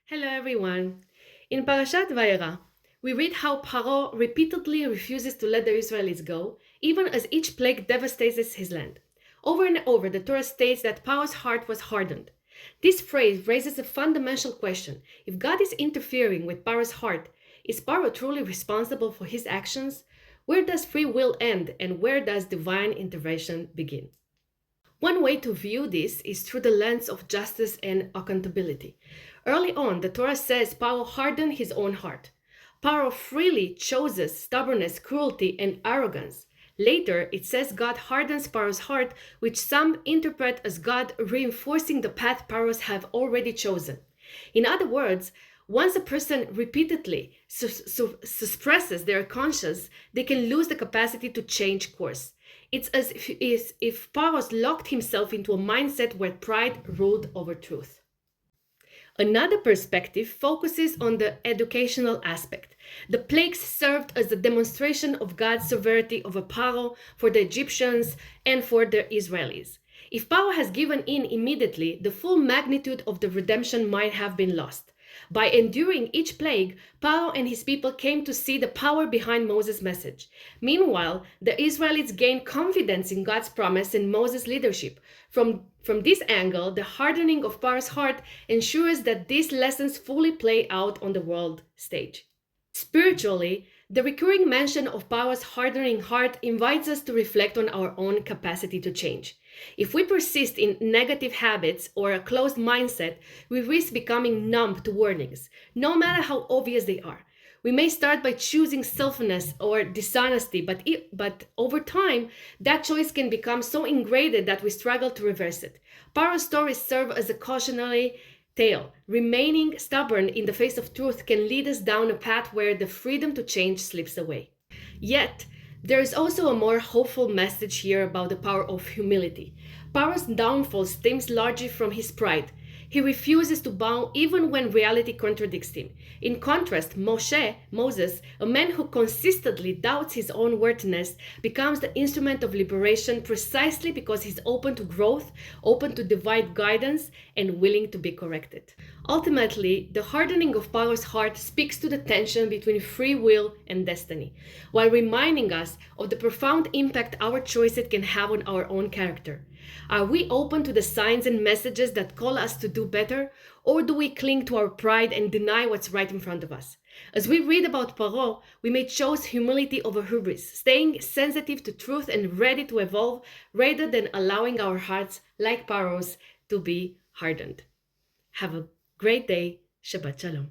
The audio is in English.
Hello everyone. In Parashat Vayera, we read how Pharaoh repeatedly refuses to let the Israelites go, even as each plague devastates his land. Over and over, the Torah states that Pharaoh's heart was hardened. This phrase raises a fundamental question. If God is interfering with Pharaoh's heart, is Pharaoh truly responsible for his actions? Where does free will end and where does divine intervention begin? One way to view this is through the lens of justice and accountability. Early on, the Torah says Pharaoh hardened his own heart. Pharaoh freely chooses stubbornness, cruelty, and arrogance. Later, it says God hardens Pharaoh's heart, which some interpret as God reinforcing the path Pharaohs have already chosen. In other words, once a person repeatedly suppresses their conscience, they can lose the capacity to change course. It's as if Pharaoh locked himself into a mindset where pride ruled over truth. Another perspective focuses on the educational aspect. The plagues served as a demonstration of God's sovereignty over Pharaoh for the Egyptians and for the Israelis. If Pharaoh has given in immediately, the full magnitude of the redemption might have been lost. By enduring each plague, Pharaoh and his people came to see the power behind Moses' message. Meanwhile, the Israelites gained confidence in God's promise and Moses' leadership. From this angle, the hardening of Pharaoh's heart ensures that these lessons fully play out on the world stage. Spiritually, the recurring mention of Pharaoh's hardening heart invites us to reflect on our own capacity to change. If we persist in negative habits or a closed mindset, we risk becoming numb to warnings, no matter how obvious they are. We may start by choosing selfishness or dishonesty, but over time, that choice can become so ingrained that we struggle to reverse it. Pharaoh's stories serve as a cautionary tale. Remaining stubborn in the face of truth can lead us down a path where the freedom to change slips away. Yet, there is also a more hopeful message here about the power of humility. Pharaoh's downfall stems largely from his pride. He refuses to bow even when reality contradicts him. In contrast, Moses, a man who consistently doubts his own worthiness, becomes the instrument of liberation precisely because he's open to growth, open to divine guidance, and willing to be corrected. Ultimately, the hardening of Pharaoh's heart speaks to the tension between free will and destiny, while reminding us of the profound impact our choices can have on our own character. Are we open to the signs and messages that call us to do better, or do we cling to our pride and deny what's right in front of us? As we read about Pharaoh, we may choose humility over hubris, staying sensitive to truth and ready to evolve rather than allowing our hearts, like Pharaoh's, to be hardened. Have a great day. Shabbat Shalom.